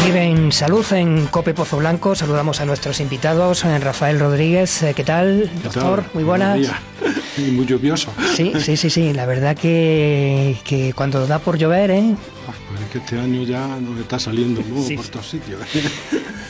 Vive en Salud, en COPE Pozo Blanco. Saludamos a nuestros invitados. Rafael Rodríguez, ¿qué tal, doctor? Muy buenas. Buenos días. Y muy lluvioso. Sí. La verdad que cuando da por llover, Pues es que este año ya nos está saliendo nuevo por todos sitios.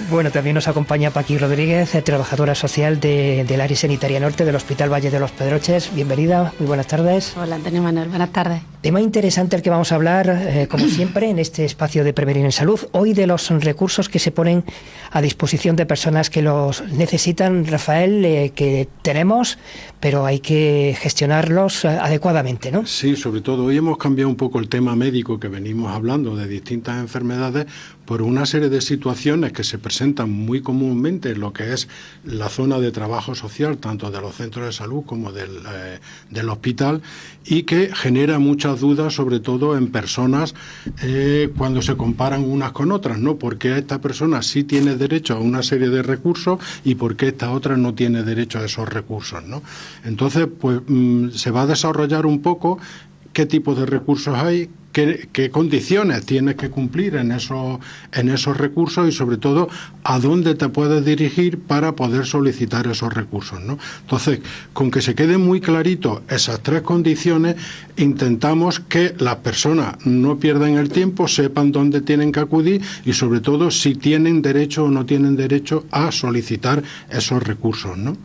Bueno, también nos acompaña Paqui Rodríguez, trabajadora social del área sanitaria norte del Hospital Valle de los Pedroches. Bienvenida, muy buenas tardes. Hola, Antonio Manuel, buenas tardes. Tema interesante el que vamos a hablar, como siempre, en este espacio de Prevenir en Salud. Hoy de los recursos que se ponen a disposición de personas que los necesitan, Rafael, que tenemos, pero hay que gestionarlos adecuadamente, ¿no? Sí, sobre todo hoy hemos cambiado un poco el tema médico que venimos hablando de distintas enfermedades por una serie de situaciones que se presentan muy comúnmente en lo que es la zona de trabajo social, tanto de los centros de salud como del hospital, y que genera muchas dudas, sobre todo en personas cuando se comparan unas con otras, ¿no? ¿Por qué esta persona sí tiene derecho a una serie de recursos y por qué esta otra no tiene derecho a esos recursos, ¿no? Entonces, pues se va a desarrollar un poco qué tipo de recursos hay, qué condiciones tienes que cumplir en esos recursos y sobre todo a dónde te puedes dirigir para poder solicitar esos recursos, ¿no? Entonces, con que se quede muy clarito esas tres condiciones, intentamos que las personas no pierdan el tiempo, sepan dónde tienen que acudir y sobre todo si tienen derecho o no tienen derecho a solicitar esos recursos, ¿no?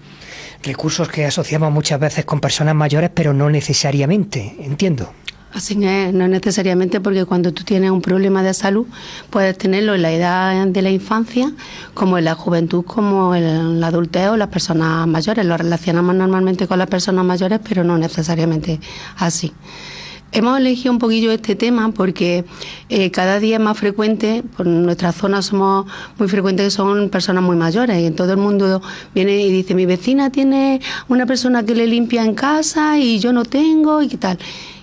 Recursos que asociamos muchas veces con personas mayores, pero no necesariamente, entiendo. Así es, no necesariamente, porque cuando tú tienes un problema de salud, puedes tenerlo en la edad de la infancia, como en la juventud, como en la adultez o las personas mayores. Lo relacionamos normalmente con las personas mayores, pero no necesariamente así. Hemos elegido un poquillo este tema porque cada día es más frecuente, por nuestra zona somos muy frecuentes que son personas muy mayores y en todo el mundo viene y dice, mi vecina tiene una persona que le limpia en casa y yo no tengo y qué tal.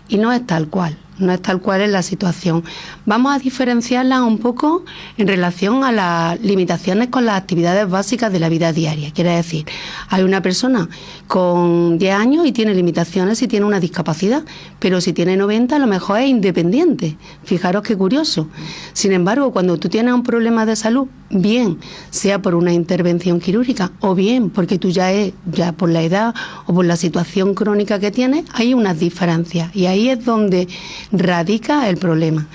Y no es tal cual, no es tal cual en la situación. Vamos a diferenciarla un poco en relación a las limitaciones con las actividades básicas de la vida diaria. Quiere decir, hay una persona con 10 años y tiene limitaciones y tiene una discapacidad, pero si tiene 90 a lo mejor es independiente. Fijaros qué curioso. Sin embargo, cuando tú tienes un problema de salud, bien sea por una intervención quirúrgica o bien porque tú ya por la edad o por la situación crónica que tienes, hay unas diferencias y ahí es donde radica el problema.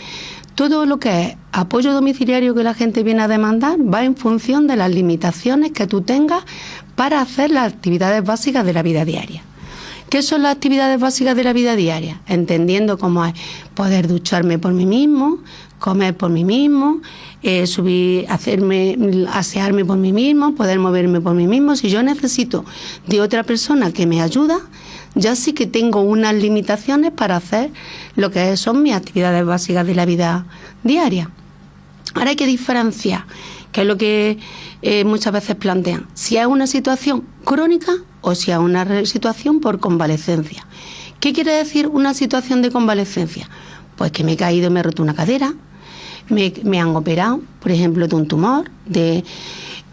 Todo lo que es apoyo domiciliario que la gente viene a demandar va en función de las limitaciones que tú tengas para hacer las actividades básicas de la vida diaria. ¿Qué son las actividades básicas de la vida diaria? Entendiendo cómo es poder ducharme por mí mismo, comer por mí mismo, asearme por mí mismo, poder moverme por mí mismo. Si yo necesito de otra persona que me ayuda, ya sí que tengo unas limitaciones para hacer lo que son mis actividades básicas de la vida diaria. Ahora hay que diferenciar, que es lo que muchas veces plantean, si es una situación crónica o si es una situación por convalecencia. ¿Qué quiere decir una situación de convalecencia? Pues que me he caído y me he roto una cadera, me han operado, por ejemplo, de un tumor,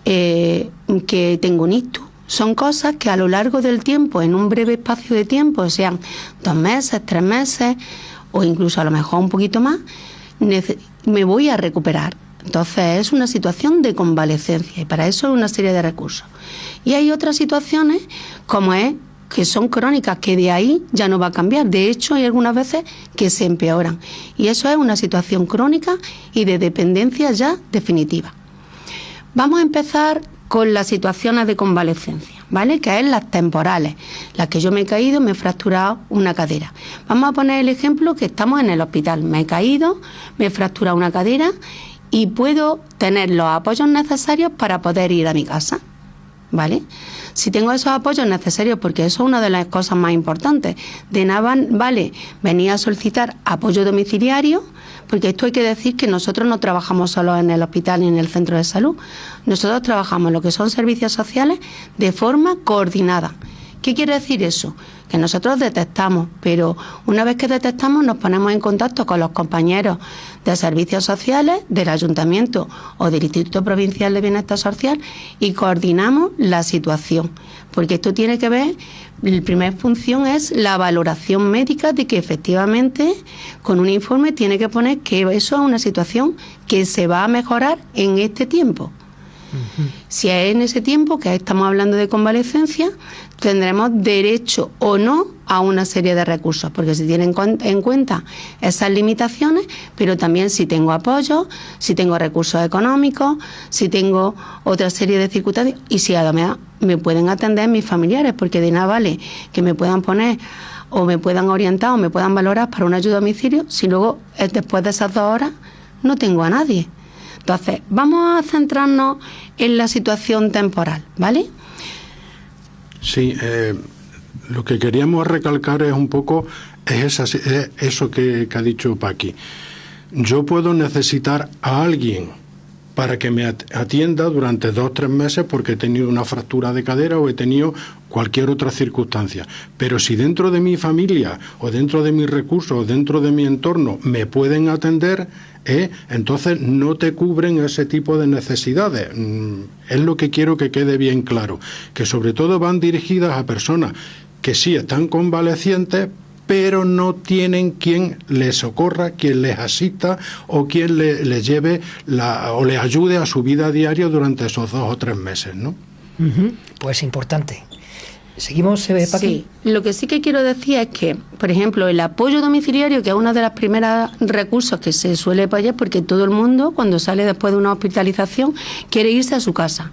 que tengo un ictus. Son cosas que a lo largo del tiempo, en un breve espacio de tiempo, sean 2 meses, 3 meses o incluso a lo mejor un poquito más, me voy a recuperar. Entonces es una situación de convalecencia y para eso hay una serie de recursos. Y hay otras situaciones como es que son crónicas, que de ahí ya no va a cambiar. De hecho, hay algunas veces que se empeoran. Y eso es una situación crónica y de dependencia ya definitiva. Vamos a empezar con las situaciones de convalecencia, ¿vale? Que es las temporales, las que yo me he caído, me he fracturado una cadera. Vamos a poner el ejemplo que estamos en el hospital. Me he caído, me he fracturado una cadera y puedo tener los apoyos necesarios para poder ir a mi casa, ¿vale? Si tengo esos apoyos necesarios, porque eso es una de las cosas más importantes, de nada vale venir a solicitar apoyo domiciliario, porque esto hay que decir que nosotros no trabajamos solo en el hospital ni en el centro de salud, nosotros trabajamos en lo que son servicios sociales de forma coordinada. ¿Qué quiere decir eso? Que nosotros detectamos, pero una vez que detectamos nos ponemos en contacto con los compañeros de servicios sociales, del ayuntamiento o del Instituto Provincial de Bienestar Social y coordinamos la situación. Porque esto tiene que ver, la primera función es la valoración médica de que efectivamente con un informe tiene que poner que eso es una situación que se va a mejorar en este tiempo. Si es en ese tiempo que estamos hablando de convalecencia, tendremos derecho o no a una serie de recursos, porque se tienen en cuenta esas limitaciones, pero también si tengo apoyo, si tengo recursos económicos, si tengo otra serie de circunstancias y si además me pueden atender mis familiares, porque de nada vale que me puedan poner o me puedan orientar o me puedan valorar para una ayuda a domicilio si luego después de esas 2 horas no tengo a nadie. Entonces, vamos a centrarnos en la situación temporal, ¿vale? Sí, lo que queríamos recalcar es un poco eso que ha dicho Paqui. Yo puedo necesitar a alguien para que me atienda durante 2 o 3 meses porque he tenido una fractura de cadera o he tenido cualquier otra circunstancia. Pero si dentro de mi familia o dentro de mis recursos o dentro de mi entorno me pueden atender, entonces no te cubren ese tipo de necesidades. Es lo que quiero que quede bien claro, que sobre todo van dirigidas a personas que sí están convalecientes, pero no tienen quien les socorra, quien les asista o quien les lleve o les ayude a su vida diaria durante esos 2 o 3 meses, ¿no? Pues importante. ¿Seguimos, Paqui? Sí, lo que sí que quiero decir es que, por ejemplo, el apoyo domiciliario, que es uno de los primeros recursos que se suele apoyar, porque todo el mundo, cuando sale después de una hospitalización, quiere irse a su casa.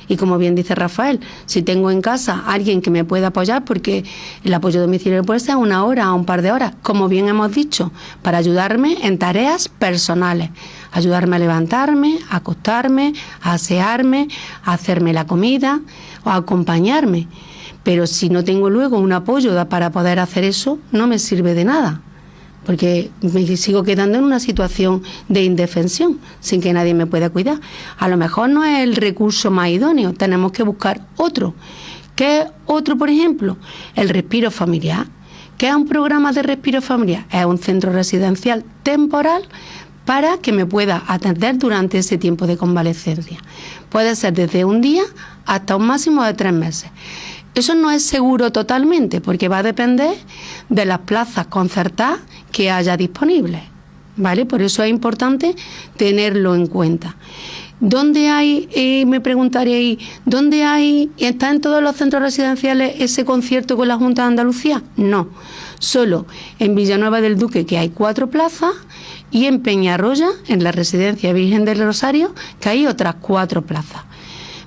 Y como bien dice Rafael, si tengo en casa a alguien que me pueda apoyar, porque el apoyo domiciliario puede ser 1 hora o un par de horas, como bien hemos dicho, para ayudarme en tareas personales. Ayudarme a levantarme, a acostarme, a asearme, a hacerme la comida o a acompañarme. Pero si no tengo luego un apoyo para poder hacer eso, no me sirve de nada, porque me sigo quedando en una situación de indefensión, sin que nadie me pueda cuidar. A lo mejor no es el recurso más idóneo, tenemos que buscar otro. ¿Qué es otro, por ejemplo? El respiro familiar. ¿Qué es un programa de respiro familiar? Es un centro residencial temporal para que me pueda atender durante ese tiempo de convalecencia. Puede ser desde un día hasta un máximo de 3 meses. Eso no es seguro totalmente, porque va a depender de las plazas concertadas que haya disponibles, ¿vale? Por eso es importante tenerlo en cuenta. ¿Dónde hay, me preguntaréis, dónde hay, está en todos los centros residenciales ese concierto con la Junta de Andalucía? No, solo en Villanueva del Duque, que hay 4 plazas, y en Peñarroya, en la Residencia Virgen del Rosario, que hay otras 4 plazas.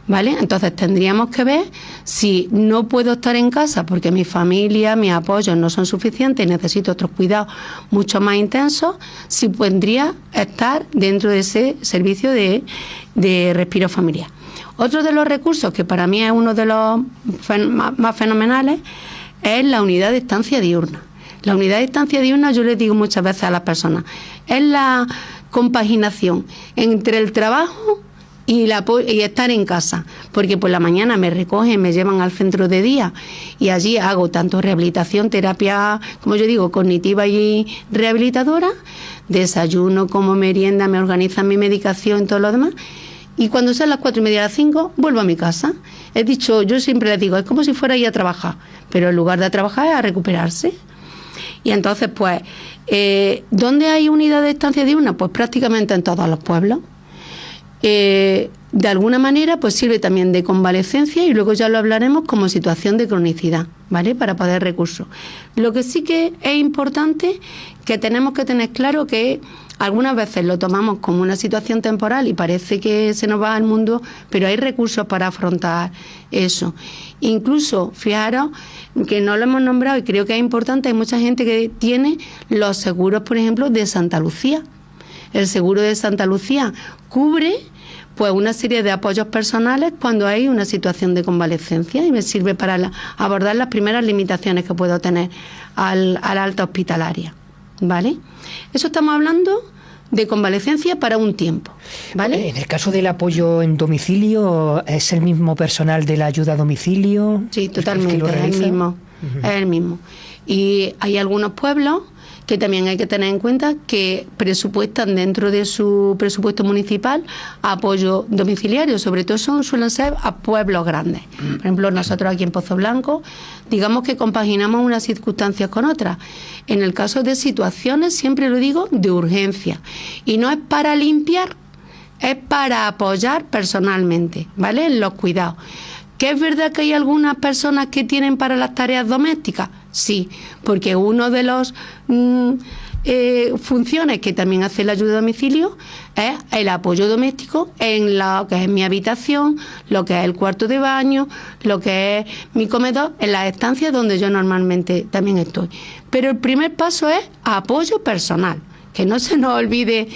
¿Vale? Entonces tendríamos que ver si no puedo estar en casa porque mi familia, mis apoyos no son suficientes y necesito otros cuidados mucho más intensos, si podría estar dentro de ese servicio de respiro familiar. Otro de los recursos que para mí es uno de los más fenomenales es la unidad de estancia diurna. La unidad de estancia diurna, yo les digo muchas veces a las personas, es la compaginación entre el trabajo y estar en casa, porque por la mañana me recogen, me llevan al centro de día y allí hago tanto rehabilitación, terapia, como yo digo, cognitiva y rehabilitadora, desayuno como merienda, me organizan mi medicación y todo lo demás, y cuando sean las 4:30 a las 5 vuelvo a mi casa. He dicho, yo siempre les digo, es como si fuera a ir a trabajar, pero en lugar de trabajar es a recuperarse. Y entonces pues, ¿dónde hay unidad de estancia diurna? Pues prácticamente en todos los pueblos. De alguna manera pues sirve también de convalecencia y luego ya lo hablaremos como situación de cronicidad, ¿vale? Para poder recursos. Lo que sí que es importante, que tenemos que tener claro que algunas veces lo tomamos como una situación temporal y parece que se nos va al mundo, pero hay recursos para afrontar eso. Incluso, fijaros que no lo hemos nombrado y creo que es importante, hay mucha gente que tiene los seguros, por ejemplo, de Santa Lucía. El seguro de Santa Lucía cubre pues una serie de apoyos personales cuando hay una situación de convalecencia y me sirve para abordar las primeras limitaciones que puedo tener al alta hospitalaria, ¿vale? Eso estamos hablando de convalecencia para un tiempo, ¿vale? En el caso del apoyo en domicilio, ¿es el mismo personal de la ayuda a domicilio? Sí, totalmente, es el mismo, es el mismo. Y hay algunos pueblos que también hay que tener en cuenta que presupuestan dentro de su presupuesto municipal apoyo domiciliario, sobre todo suelen ser a pueblos grandes. Por ejemplo, nosotros aquí en Pozo Blanco, digamos que compaginamos unas circunstancias con otras. En el caso de situaciones, siempre lo digo, de urgencia. Y no es para limpiar, es para apoyar personalmente, ¿vale? En los cuidados. ¿Que es verdad que hay algunas personas que tienen para las tareas domésticas? Sí, porque uno de los funciones que también hace la ayuda a domicilio es el apoyo doméstico en lo que es mi habitación, lo que es el cuarto de baño, lo que es mi comedor, en las estancias donde yo normalmente también estoy. Pero el primer paso es apoyo personal. Que no se nos olvide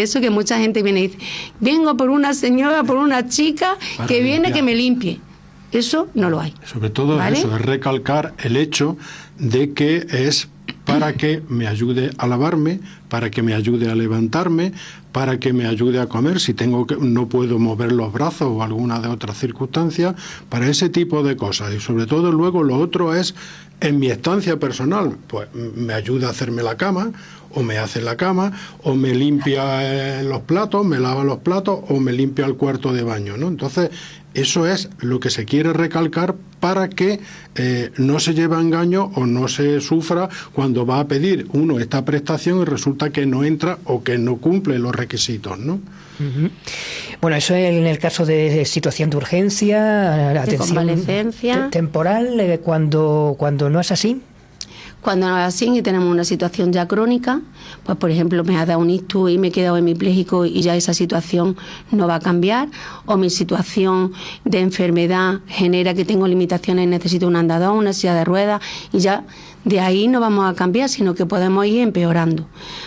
eso, que mucha gente viene y dice, vengo por una señora, por una chica que viene que me limpie. Eso no lo hay. Sobre todo, ¿vale? Eso es recalcar el hecho de que es para que me ayude a lavarme, para que me ayude a levantarme, para que me ayude a comer, si no puedo mover los brazos o alguna de otras circunstancias, para ese tipo de cosas. Y sobre todo luego lo otro es, en mi estancia personal, pues me ayuda a hacerme la cama, o me hace la cama, o me limpia los platos, me lava los platos, o me limpia el cuarto de baño, ¿no? Entonces, eso es lo que se quiere recalcar para que no se lleve a engaño o no se sufra cuando va a pedir uno esta prestación y resulta que no entra o que no cumple los requisitos, ¿no? Uh-huh. Bueno, eso es en el caso de situación de urgencia, atención, de convalecencia temporal, cuando no es así. Cuando no es así y tenemos una situación ya crónica, pues por ejemplo me ha dado un ictus y me he quedado hemipléjico y ya esa situación no va a cambiar, o mi situación de enfermedad genera que tengo limitaciones, necesito un andador, una silla de ruedas, y ya de ahí no vamos a cambiar, sino que podemos ir empeorando.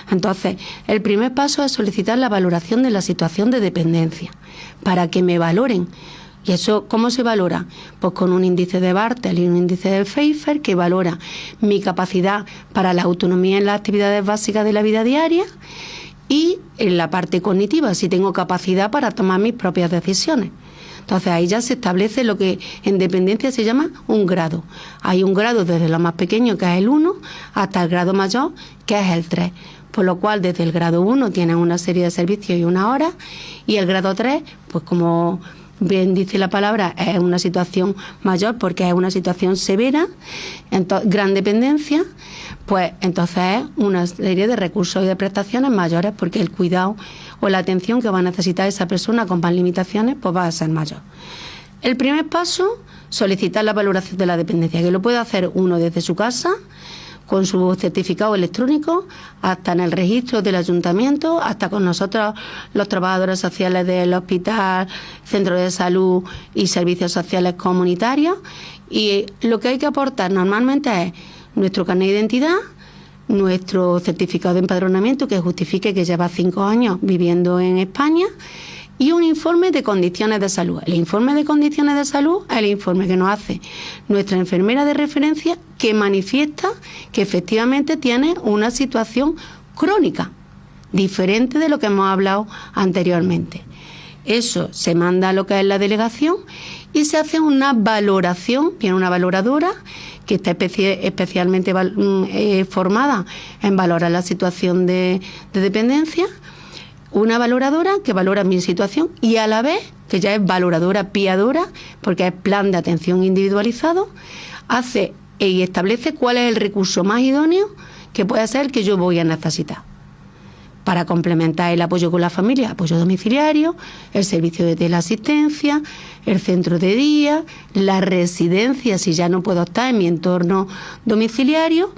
Entonces, el primer paso es solicitar la valoración de la situación de dependencia, para que me valoren. ¿Y eso cómo se valora? Pues con un índice de Bartel y un índice de Pfeiffer que valora mi capacidad para la autonomía en las actividades básicas de la vida diaria y en la parte cognitiva, si tengo capacidad para tomar mis propias decisiones. Entonces ahí ya se establece lo que en dependencia se llama un grado. Hay un grado desde lo más pequeño, que es el 1, hasta el grado mayor, que es el 3. Por lo cual desde el grado 1 tienen una serie de servicios y una hora, y el grado 3, pues como bien dice la palabra, es una situación mayor porque es una situación severa, gran dependencia, pues entonces es una serie de recursos y de prestaciones mayores porque el cuidado o la atención que va a necesitar esa persona con más limitaciones pues va a ser mayor. El primer paso, solicitar la valoración de la dependencia, que lo puede hacer uno desde su casa, con su certificado electrónico, hasta en el registro del ayuntamiento, hasta con nosotros los trabajadores sociales del hospital, centro de salud y servicios sociales comunitarios. Y lo que hay que aportar normalmente es nuestro carnet de identidad, nuestro certificado de empadronamiento que justifique que lleva 5 años viviendo en España, y un informe de condiciones de salud. El informe de condiciones de salud es el informe que nos hace nuestra enfermera de referencia, que manifiesta que efectivamente tiene una situación crónica, diferente de lo que hemos hablado anteriormente. Eso se manda a lo que es la delegación y se hace una valoración, viene una valoradora que está especialmente formada en valorar la situación de dependencia, una valoradora que valora mi situación y a la vez, que ya es valoradora piadora, porque es plan de atención individualizado, hace y establece cuál es el recurso más idóneo que puede ser que yo voy a necesitar. Para complementar el apoyo con la familia, apoyo domiciliario, el servicio de teleasistencia, el centro de día, la residencia si ya no puedo estar en mi entorno domiciliario,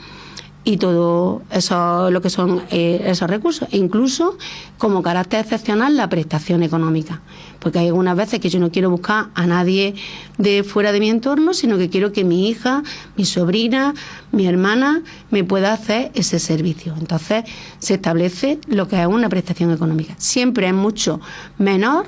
y todo eso, lo que son esos recursos, e incluso como carácter excepcional la prestación económica, porque hay algunas veces que yo no quiero buscar a nadie de fuera de mi entorno, sino que quiero que mi hija, mi sobrina, mi hermana me pueda hacer ese servicio. Entonces se establece lo que es una prestación económica. Siempre es mucho menor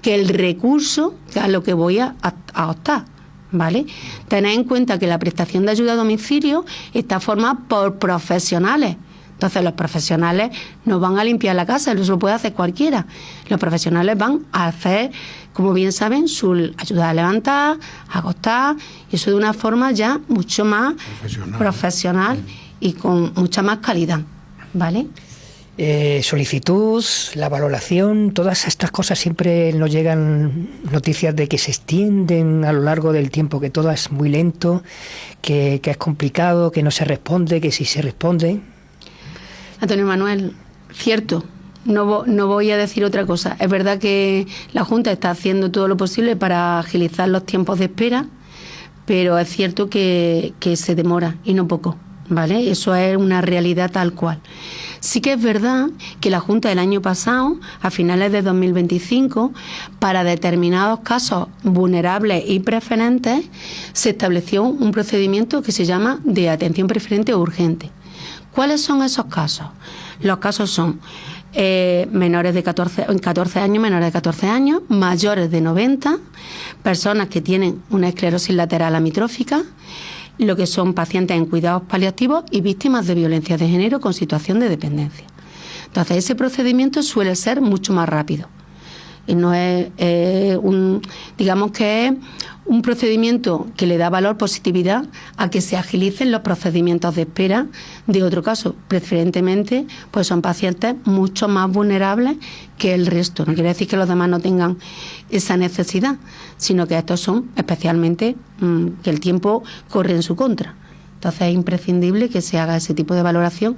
que el recurso a lo que voy a optar, ¿vale? Tened en cuenta que la prestación de ayuda a domicilio está formada por profesionales Entonces los profesionales no van a limpiar la casa, eso lo puede hacer cualquiera. Los profesionales van a hacer, como bien saben, su ayuda a levantar, a acostar, y eso de una forma ya mucho más profesional y con mucha más calidad, ¿vale? Solicitud, la valoración, todas estas cosas siempre nos llegan noticias de que se extienden a lo largo del tiempo, que todo es muy lento, que es complicado, que no se responde, que sí se responde. Antonio Manuel, cierto, no voy a decir otra cosa. Es verdad que la Junta está haciendo todo lo posible para agilizar los tiempos de espera, pero es cierto que se demora y no poco, ¿vale? Eso es una realidad tal cual. Sí que es verdad que la Junta del año pasado, a finales de 2025, para determinados casos vulnerables y preferentes, se estableció un procedimiento que se llama de atención preferente o urgente. ¿Cuáles son esos casos? Los casos son menores de 14 años, menores de 14 años, mayores de 90, personas que tienen una esclerosis lateral amitrófica, lo que son pacientes en cuidados paliativos y víctimas de violencia de género con situación de dependencia. Entonces, ese procedimiento suele ser mucho más rápido. Y no es digamos que es un procedimiento que le da valor, positividad, a que se agilicen los procedimientos de espera de otro caso. Preferentemente, pues son pacientes mucho más vulnerables que el resto. No quiere decir que los demás no tengan esa necesidad, sino que estos son especialmente que el tiempo corre en su contra. Entonces es imprescindible que se haga ese tipo de valoración.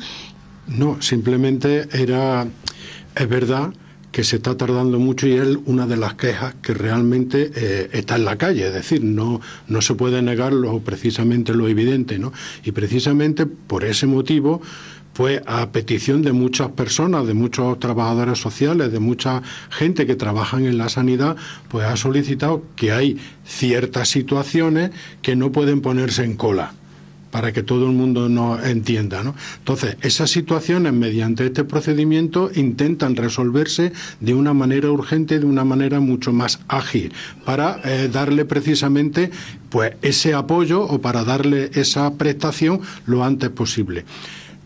No, simplemente es verdad que se está tardando mucho y es una de las quejas que realmente está en la calle, es decir, no se puede negar precisamente lo evidente, ¿no? Y precisamente por ese motivo, pues a petición de muchas personas, de muchos trabajadores sociales, de mucha gente que trabaja en la sanidad, pues ha solicitado que hay ciertas situaciones que no pueden ponerse en cola, para que todo el mundo nos entienda, ¿no? Entonces, esas situaciones, mediante este procedimiento, intentan resolverse de una manera urgente, de una manera mucho más ágil, para darle precisamente pues ese apoyo o para darle esa prestación lo antes posible.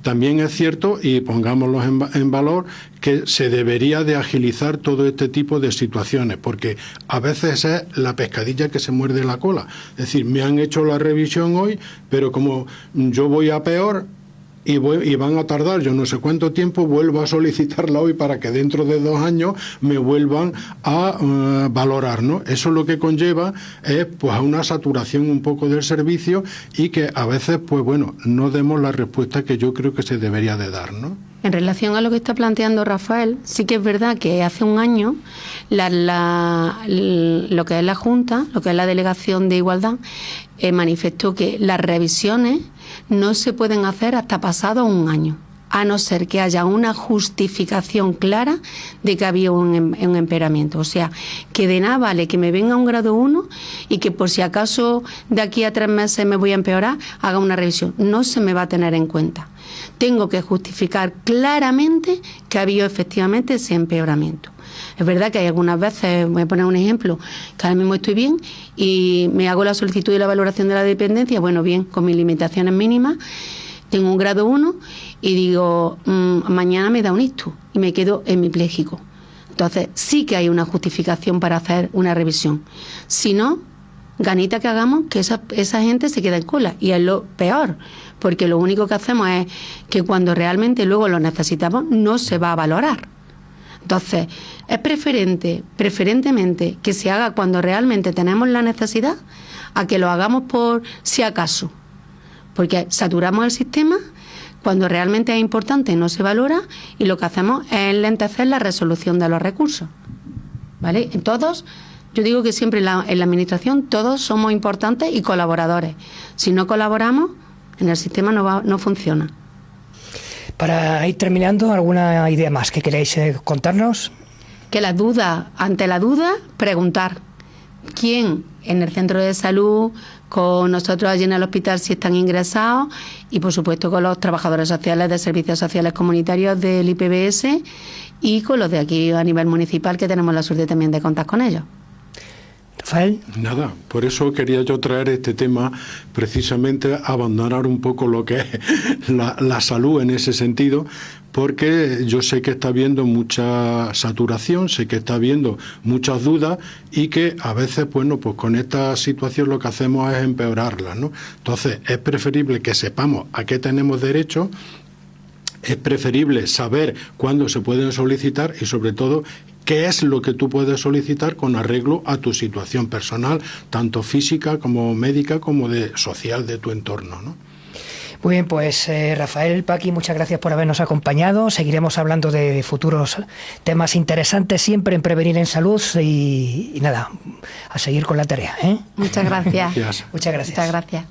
También es cierto, y pongámoslo en valor, que se debería de agilizar todo este tipo de situaciones, porque a veces es la pescadilla que se muerde la cola. Es decir, me han hecho la revisión hoy, pero como yo voy a peor y van a tardar yo no sé cuánto tiempo, vuelvo a solicitarla hoy para que dentro de 2 años me vuelvan a valorar, ¿no? Eso lo que conlleva es pues a una saturación un poco del servicio y que a veces pues bueno, no demos la respuesta que yo creo que se debería de dar, ¿no? En relación a lo que está planteando Rafael, sí que es verdad que hace un año lo que es la Junta, lo que es la Delegación de Igualdad, manifestó que las revisiones no se pueden hacer hasta pasado un año, a no ser que haya una justificación clara de que había un empeoramiento. O sea, que de nada vale que me venga un grado 1 y que por si acaso de aquí a 3 meses me voy a empeorar, haga una revisión. No se me va a tener en cuenta. Tengo que justificar claramente que ha habido efectivamente ese empeoramiento. Es verdad que hay algunas veces, voy a poner un ejemplo, que ahora mismo estoy bien y me hago la solicitud de la valoración de la dependencia, bueno, bien, con mis limitaciones mínimas, tengo un grado 1 y digo, mañana me da un ictus y me quedo hemipléjico. Entonces, sí que hay una justificación para hacer una revisión. Si no, ganita que hagamos que esa gente se quede en cola, y es lo peor, porque lo único que hacemos es que cuando realmente luego lo necesitamos no se va a valorar. Entonces, es preferentemente que se haga cuando realmente tenemos la necesidad, a que lo hagamos por si acaso, porque saturamos el sistema. Cuando realmente es importante no se valora y lo que hacemos es lentecer la resolución de los recursos, ¿vale? Yo digo que siempre en la administración todos somos importantes y colaboradores. Si no colaboramos, en el sistema no funciona. Para ir terminando, ¿alguna idea más que queréis contarnos? Que ante la duda, preguntar quién en el centro de salud, con nosotros allí en el hospital si están ingresados, y por supuesto con los trabajadores sociales de servicios sociales comunitarios del IPBS y con los de aquí a nivel municipal, que tenemos la suerte también de contar con ellos. Rafael. Nada, por eso quería yo traer este tema, precisamente abandonar un poco lo que es la salud en ese sentido, porque yo sé que está habiendo mucha saturación, sé que está habiendo muchas dudas y que a veces, bueno, pues con esta situación lo que hacemos es empeorarla, ¿no? Entonces, es preferible que sepamos a qué tenemos derecho, es preferible saber cuándo se pueden solicitar y, sobre todo, qué es lo que tú puedes solicitar con arreglo a tu situación personal, tanto física como médica como social de tu entorno, ¿no? Muy bien, pues Rafael, Paqui, muchas gracias por habernos acompañado. Seguiremos hablando de futuros temas interesantes siempre en Prevenir en Salud y nada, a seguir con la tarea, ¿eh? Muchas gracias. Gracias. Muchas gracias. Muchas gracias.